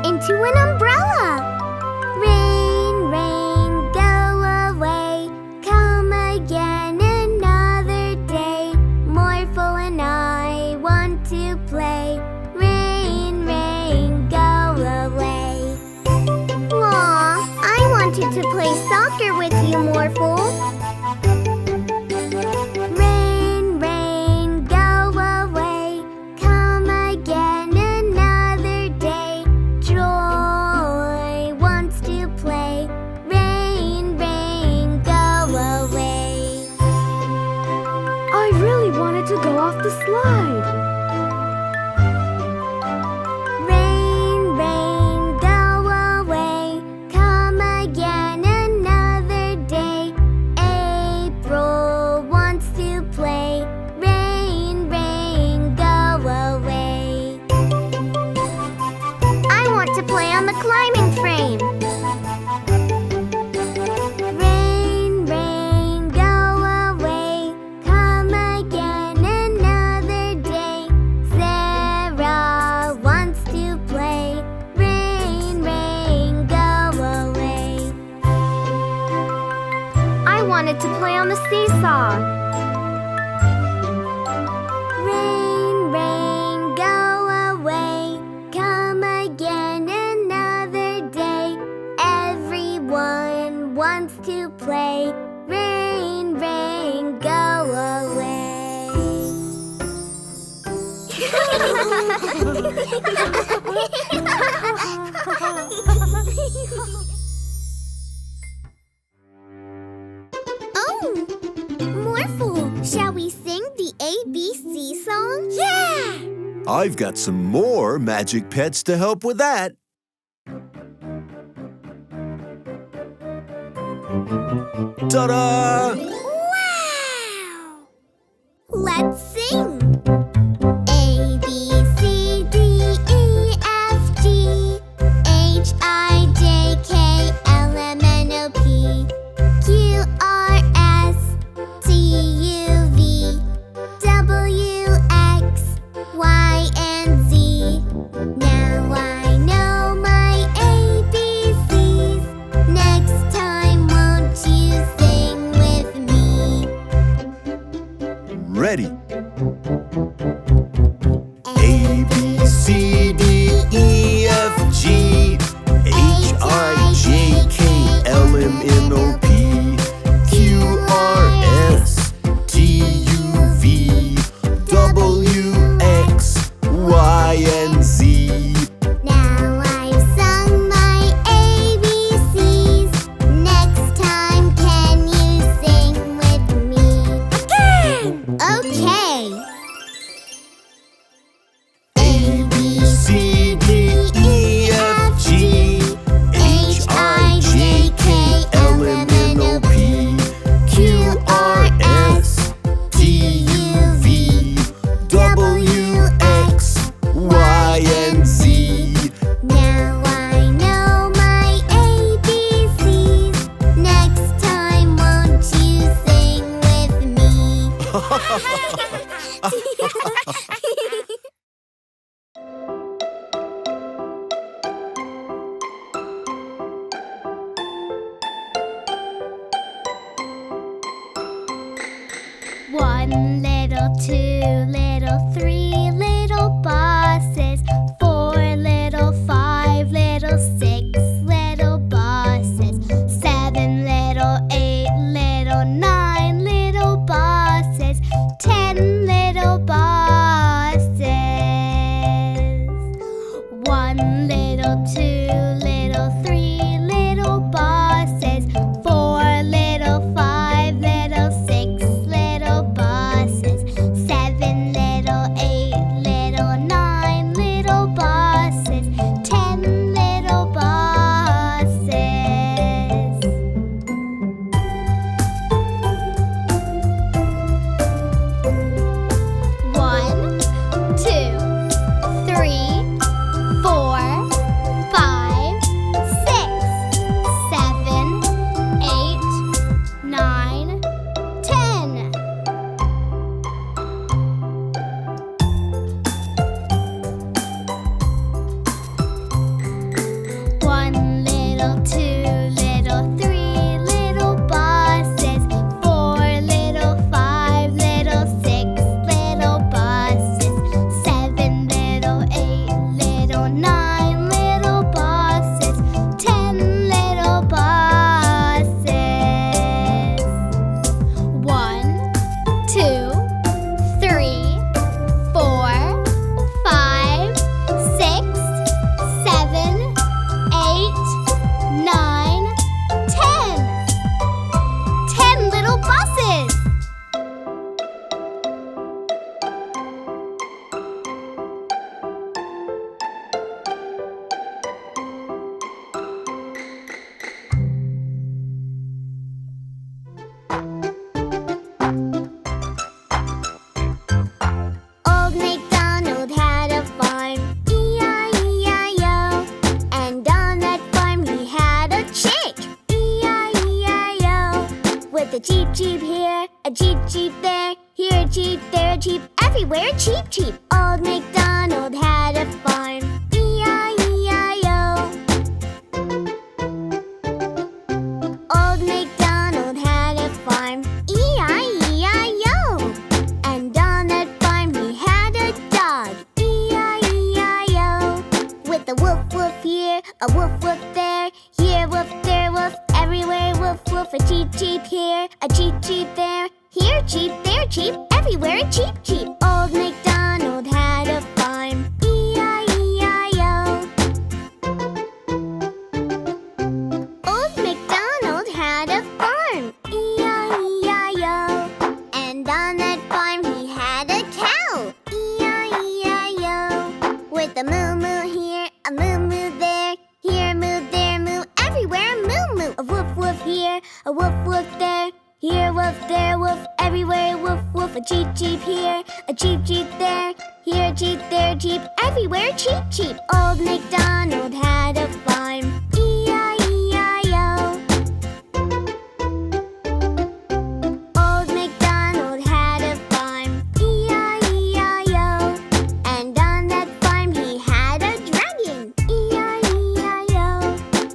into an umbrella. Rain, rain, go away. Come again another day. Morphle and I want to play. Rain, rain, go away. Aw, I wanted to play soccer with you, Morphle. Rain, rain, go away. Come again another day. Joy wants to play. Rain, rain, go away. I really wanted to go off the slide. Rain, rain, go away. Come again another day. April wants to play. Rain, rain, go away. I want to play on the climbing frame. Rain, rain, go away. Come again another day. Sarah wants to play. Rain, rain, go away. I wanted to play on the seesaw. Rain, rain, go away. Come again another day. Everyone wants to play. Rain, rain, go away. Oh, Morphle, shall we sing the ABC song? Yeah! I've got some more magic pets to help with that. Ta-da! Wow! Let's sing! A, B, C, D, E, F, G, H, I, J, K, L, M, N, O, P, Q, R, S, T, U, V, W, X, Y, and Z. Now I know my ABCs. Next time, won't you sing with me? Ready. A, B, C, D, E, F, G, H, I, J, K, L, M, N, O, P, Q, R, S, T, U, V, W, X, Y, and Z. Now I've sung my ABCs. Next time, can you sing with me? Again! Okay. A, B, C, D, E, F, G, H, I, J, K, L, M, N, O, P, Q, R, S, T, U, V, W, X, Y, and Z. Now I know my ABCs. Next time, won't you sing with me? One little, two little, three little bosses. Four little, five little, six little bosses. Seven little, eight little, nine little bosses. 10 little bosses. One little, two little, three little bosses. Four little, five little, six little bosses. Seven little, eight little, nine little bosses. 10 little bosses. a Jeep, Jeep here, a Jeep, Jeep there. Here a Jeep, there a Jeep, everywhere a Jeep, Jeep. Old MacDonald had a farm. E-I-E-I-O. Old MacDonald had a farm. E-I-E-I-O. And on that farm he had a dog. E-I-E-I-O. With a woof woof here, a woof woof there. Here woof, there woof, everywhere woof woof. A Jeep, Jeep here, a Jeep, Jeep there. Here Jeep, there Jeep, everywhere a Jeep, Jeep. Old MacDonald had a farm. E-I-E-I-O. Old MacDonald had a farm. E-I-E-I-O. And on that farm he had a cow. E-I-E-I-O. With a moo-moo here, a moo-moo there. Here a moo, there a moo, everywhere a moo-moo. A woof-woof here, a woof-woof there. Here woof, there woof, everywhere woof woof. A Jeep, Jeep here, a Jeep, Jeep there. Here a Jeep, there a Jeep, everywhere Jeep, Jeep. Old MacDonald had a farm. E-I-E-I-O. Old MacDonald had a farm. E-I-E-I-O. And on that farm he had a dragon. E-I-E-I-O.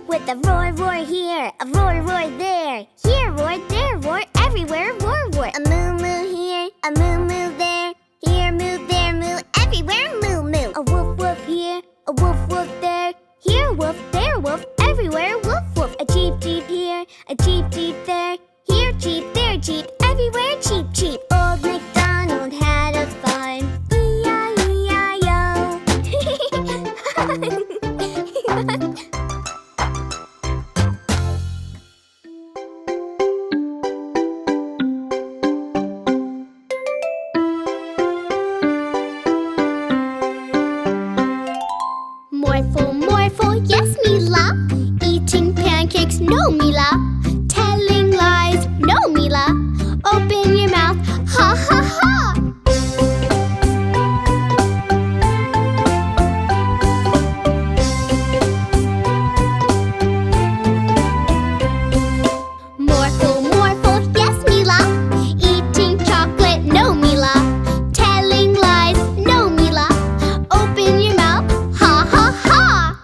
With a roar, roar here, a roar, roar there. Here roar, there roar, everywhere roar, roar. A moo, moo here, a moo, moo there. Here moo, there moo, everywhere moo, moo. A woof, woof here, a woof, woof there. Here woof, there woof, everywhere woof, woof. A Jeep, Jeep here, a Jeep, Jeep there. Here Jeep, there Jeep, everywhere Jeep, Jeep. Old MacDonald had a farm. E-I-E-I-O. Morphle, Morphle, yes, Mila. Eating pancakes, no, Mila. Telling lies, no, Mila. Open your mouth, ha, ha, ha. Morphle, Morphle, yes, Mila. Eating chocolate, no, Mila. Telling lies, no, Mila. Open your mouth, ha, ha, ha.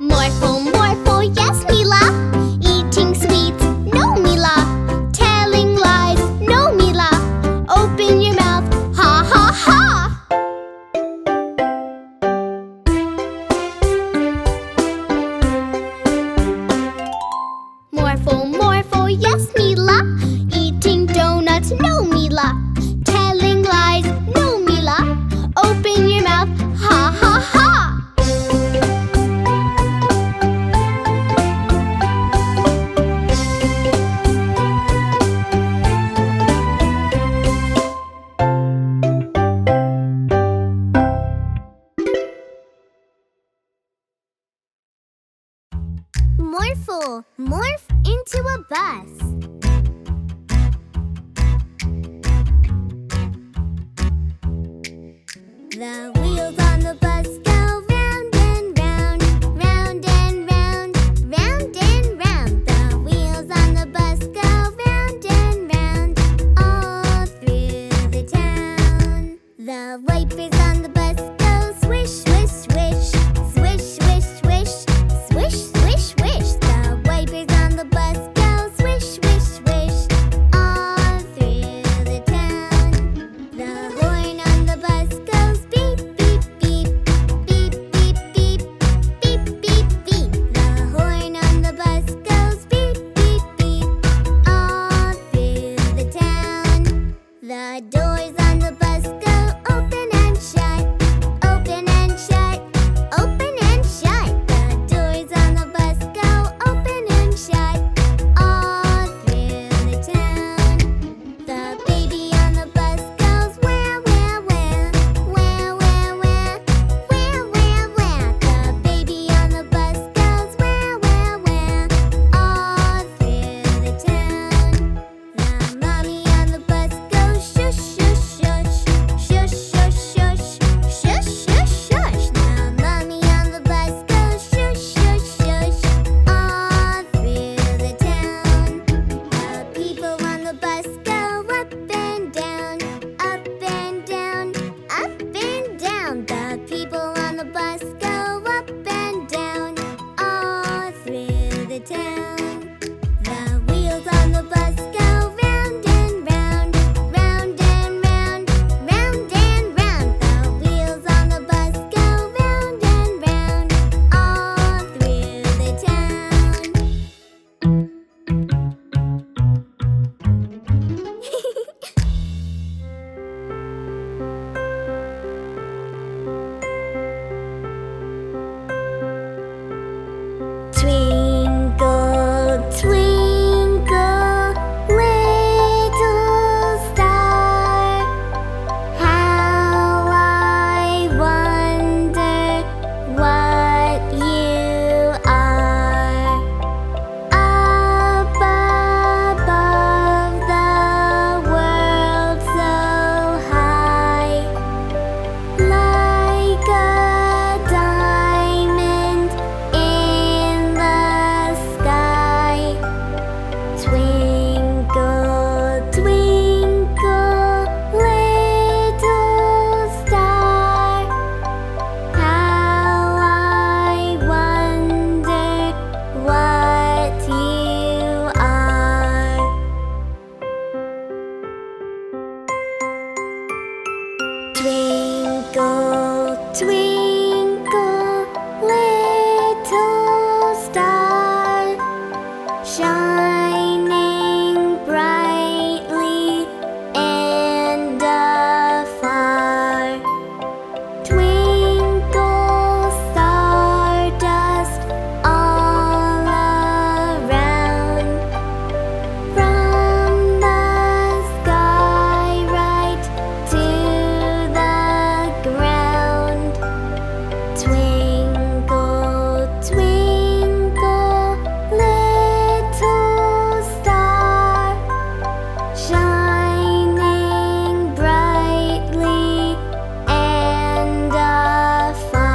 Morphle, Morphle, yes, Mila. Eating sweets, no, Mila. Telling lies, no, Mila. Open your mouth, ha, ha, ha. Morphle, Morphle, yes, Mila. Eating donuts, no, Mila. Telling lies, no, Mila. Open your mouth, ha, ha, ha. Morphle, morph into a bus. The wheels on the bus go round and round, round and round, round and round. The wheels on the bus go round and round, all through the town. The wipers on the bus go swish, swish, swish, swish, swish, swish, swish, swish, swish. The wipers on the bus go swish, swish, swish, all through the town. The horn on the bus goes beep, beep, beep, beep, beep, beep, beep, beep, beep. The horn on the bus goes beep, beep, beep, all through the town. The doors on the bus go open and shut. Twinkle, twinkle, little star, shining brightly and afar. Twinkle, stardust all around, from the sky right to the ground. Twinkle, twinkle, little star, shining brightly and afar.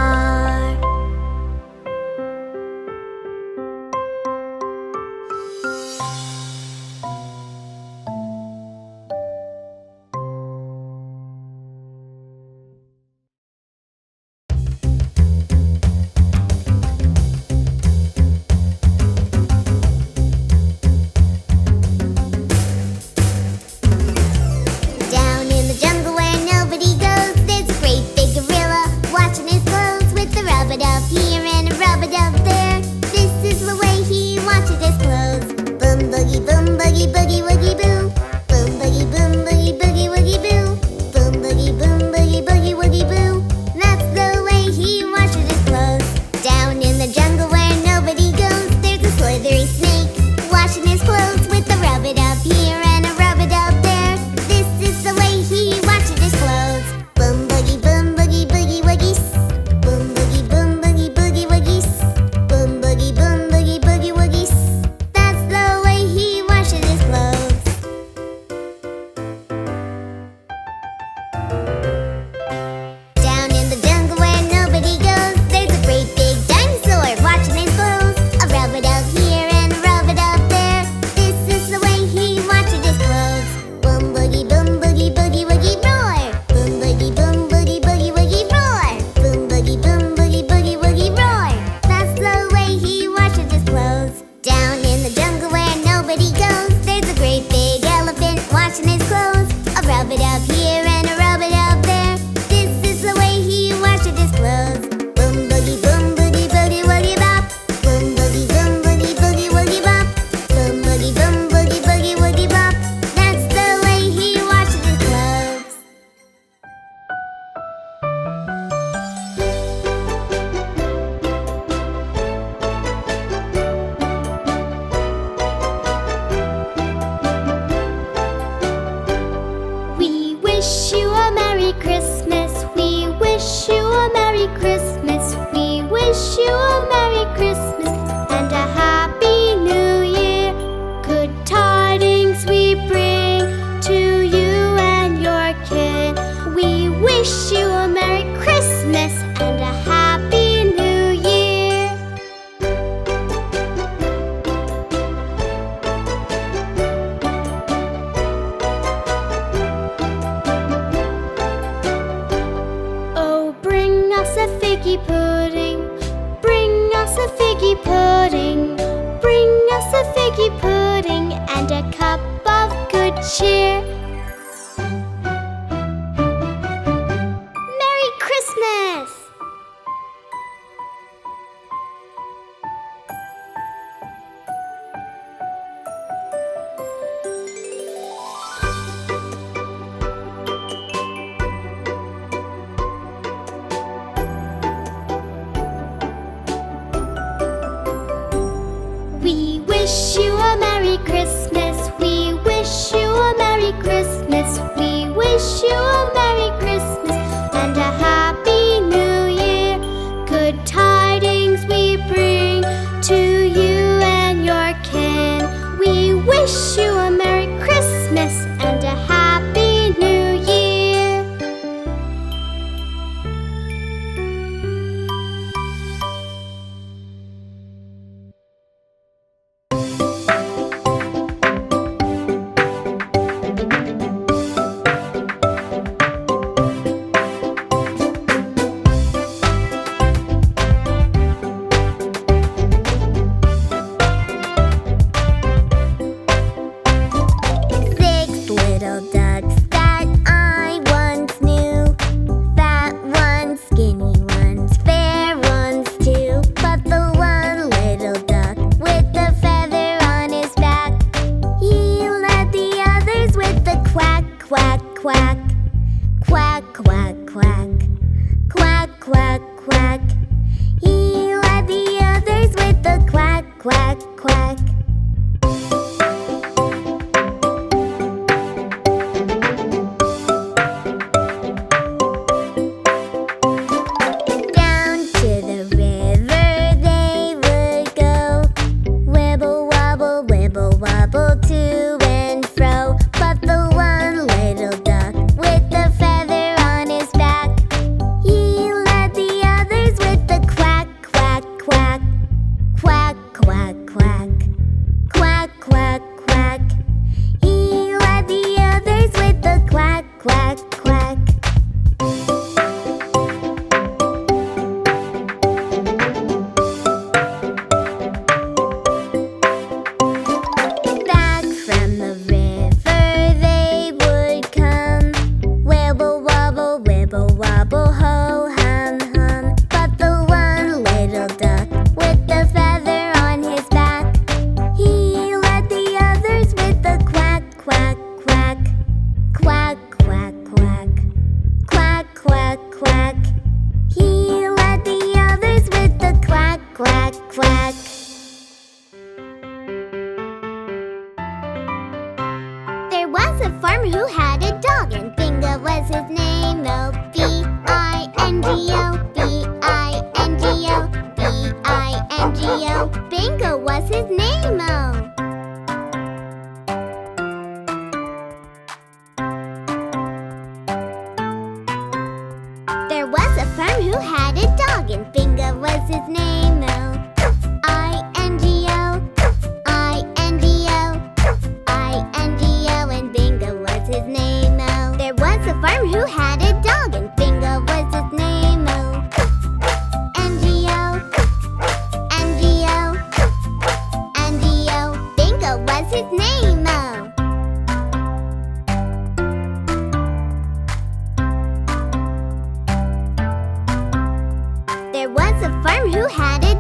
Down in the jungle where nobody goes, there's a great big gorilla watching his clothes with a rub-a-dub here and a rub-a-dub there. This is the way he watches his clothes. Boom boogie, boogie woogie boo. Boom boogie, boogie woogie boo. Boom boogie, boogie woogie boo. That's the way he washes his clothes. Down in the jungle where nobody goes, there's a slithery snake washing his clothes with a rub-a-dub here and a rub-a-dub there. This is the way he washes his clothes. Boom boogie boogie woogies. Boom boogie boogie woogies. Boom boogie boogie woogies. That's the way he washes his clothes. Down in the jungle where nobody goes, there's a great big dinosaur watching his clothes. A rub-a-dub here and a rub-a-dub there. This is the way he watches his clothes. Boom boogie woogie roar. Boom boogie woogie roar. Boom boogie woogie roar. That's the way he washes his clothes. Down in the jungle where nobody goes, there's a great big elephant washing his clothes. A rub-a-dub here and a rub-a-dub there. This is the way he washes his clothes. Boom boogie woogie bop. Boom boogie woogie bop. Boom boogie woogie bop. That's the way he washes his clothes. We wish you a Merry Christmas. We wish you a Merry Christmas. We wish you a Merry Christmas and a Happy New Year. Good tidings we bring to you and your kin. We wish you a Merry Christmas and a Happy New Year. Oh, bring us a figgy pudding. Bring us a figgy pudding. Bring us a figgy pudding and a cup of good cheer. Merry Christmas! We wish you a Merry Christmas. We wish you a Merry Christmas. We wish you a Merry Christmas and a Happy New Year. Good tidings we bring to you and your kin. We wish you a Merry Christmas and a Happy New Year. quack. Quack, quack, quack. He led the others with the quack, quack, quack. Down to the river they would go. Wibble, wobble, wibble, wobble, to and fro. But the one little duck with the feather on his back, he led the others with the quack, quack, quack. Quack, quack, quack. Quack, quack, quack. He led the others with the quack, quack, quack. Back from the river they would come. Wibble, wobble, wibble, wobble, ho, hum, hum. But the one little duck with the feather on his back, he led the others with the quack, quack, quack. Quack, quack, quack. Quack, quack, quack. He led the others with the quack, quack, quack. There was a farmer who had a dog, and Bingo was his name, oh. B-I-N-G-O, B-I-N-G-O, B-I-N-G-O. Bingo was his name, oh. There was a farmer who had a dog, and Bingo was his name, oh. I-N-G-O, I-N-G-O, I-N-G-O, and Bingo was his name, oh. There was a farmer who had a dog, and Bingo was his name, oh. N-G-O, N-G-O, N-G-O, Bingo was his name, oh. There was a farmer who had a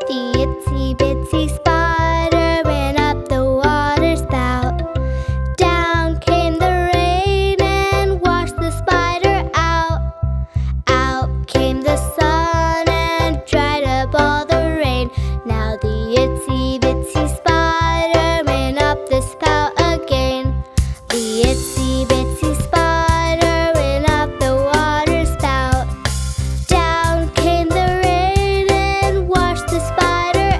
The itsy bitsy spider ran up the water spout. Down came the rain and washed the spider out. Out came the sun and dried up all the rain. Now the itsy bitsy spider ran up the spout again. The itsy bitsy spider ran up the water spout. Down came the rain and washed the spider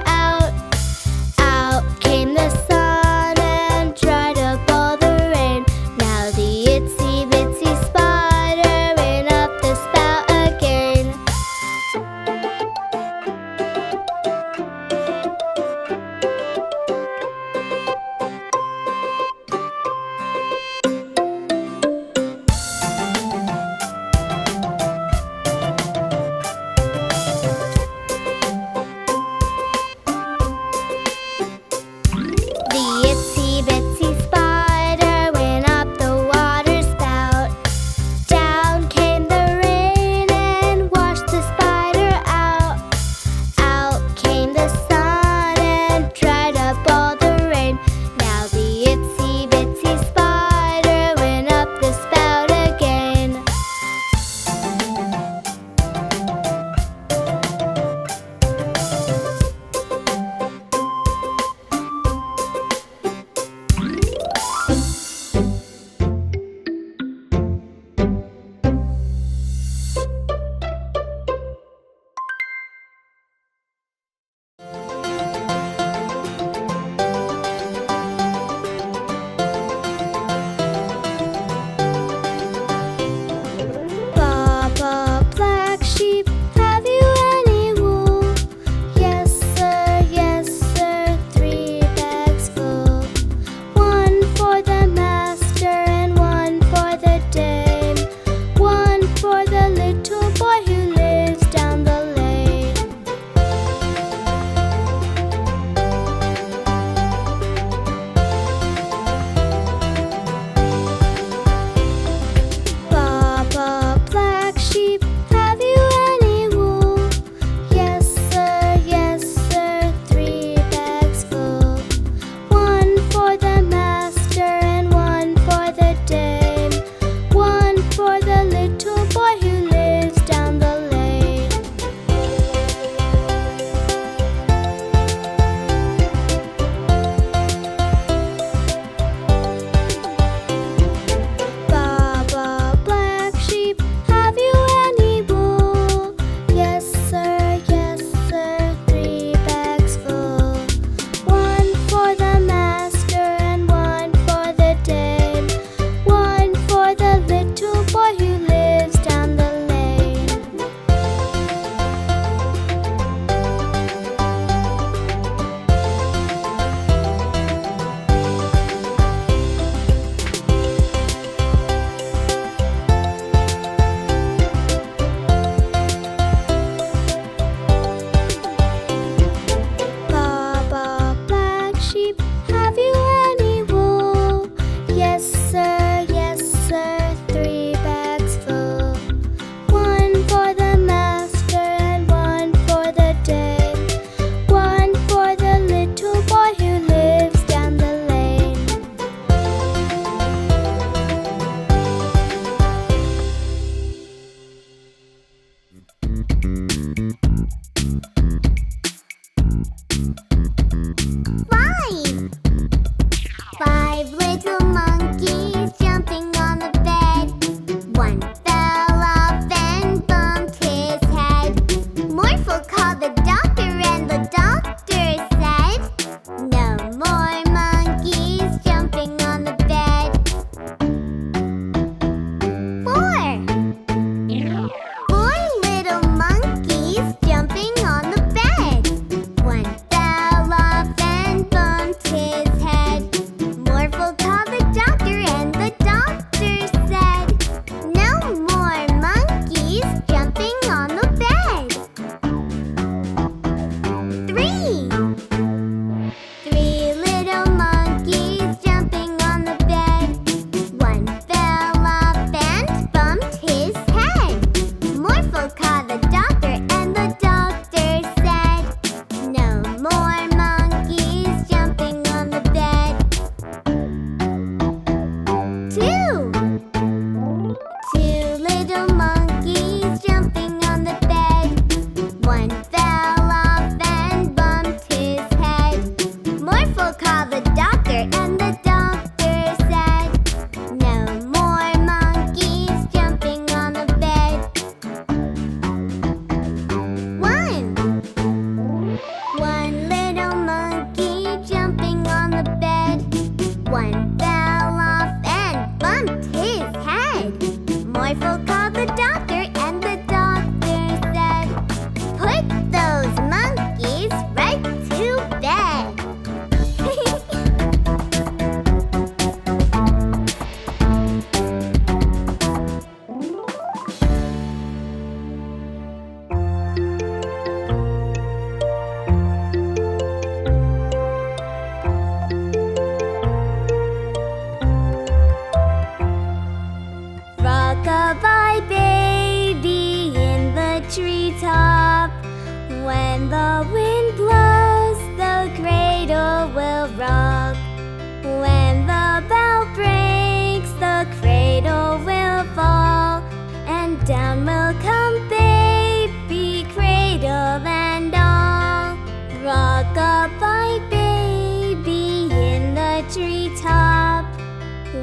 Rock-a-bye baby in the treetop.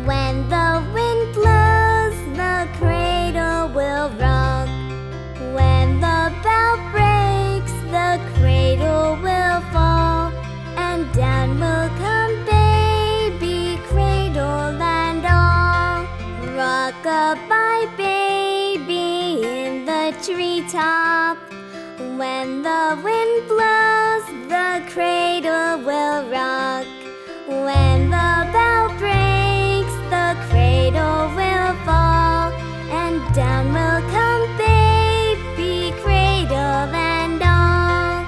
When the wind blows, the cradle will rock. When the bell breaks, the cradle will fall, and down will come baby, cradle and all. Rock-a-bye baby in the treetop. When the wind blows, the cradle will rock. When the bell breaks, the cradle will fall, and down will come baby, cradle and all.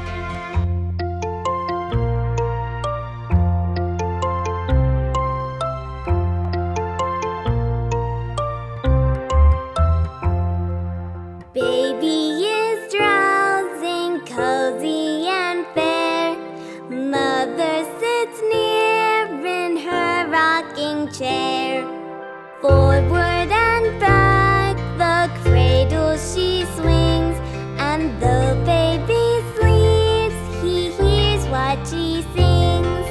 Baby is drowsing, cozy and fair. Mother sits near in her rocking chair. Forward and back, the cradle she swings, and though baby sleeps, he hears what she sings.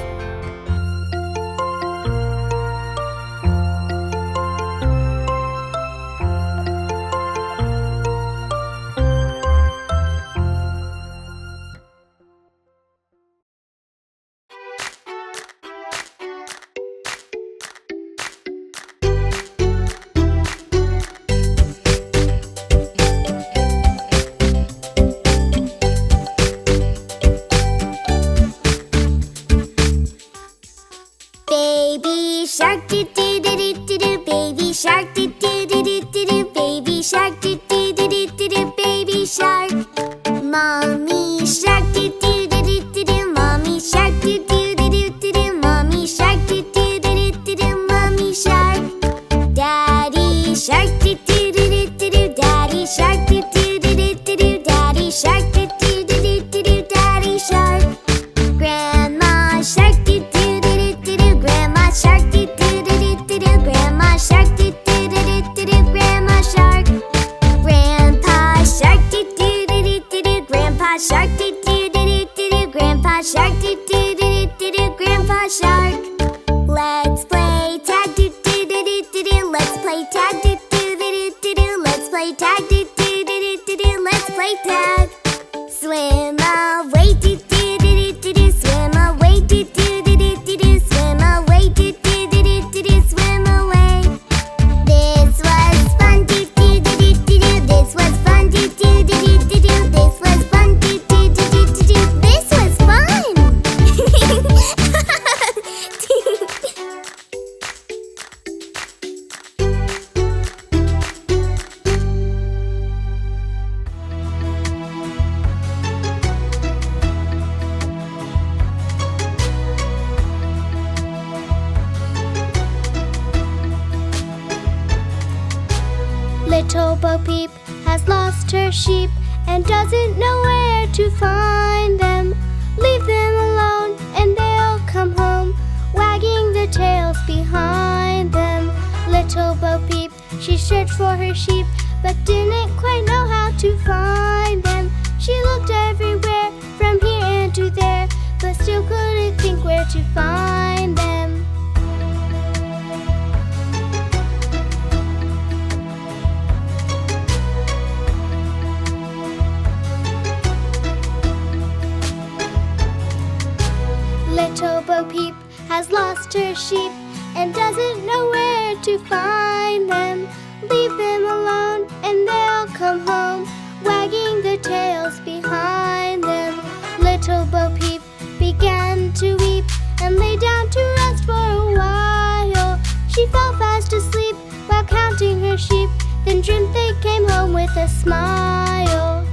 Baby shark do do do do do do, baby shark do do do do do do, baby shark do do do do do do, baby shark. Mommy shark do do do do do do, mommy shark do do do do do do, mommy shark do do do do do do, mommy shark. Daddy shark do do do do do do, daddy shark do do do do do do, daddy shark do do do do do do, daddy shark. Grandma shark do do do do do do, grandma shark do do do do do do, grandma shark do do do do do do, grandma shark. Grandpa shark do do do do do do, grandpa shark do do do do do do, grandpa shark do do do do do do, grandpa shark. Let's play tag do do do do do do, let's play tag do do do do do do, let's play tag do do do do do do, let's play tag. Swim away do do do do do do, swim away do do do do do do, swim away do do do do do do, swim away. This was fun do do do do do do, this was fun do do do do do do, this was fun do do do do do do, this was fun. Little Bo Peep has lost her sheep and doesn't know where to find them. Leave them alone and they'll come home, wagging their tails behind them. Little Bo Peep, she searched for her sheep, but didn't quite know how to find them. She looked everywhere, from here and to there, but still couldn't think where to find them. Little Bo Peep has lost her sheep and doesn't know where to find them. Leave them alone and they'll come home, wagging their tails behind them. Little Bo Peep began to weep and lay down to rest for a while. She fell fast asleep while counting her sheep, then dreamt they came home with a smile.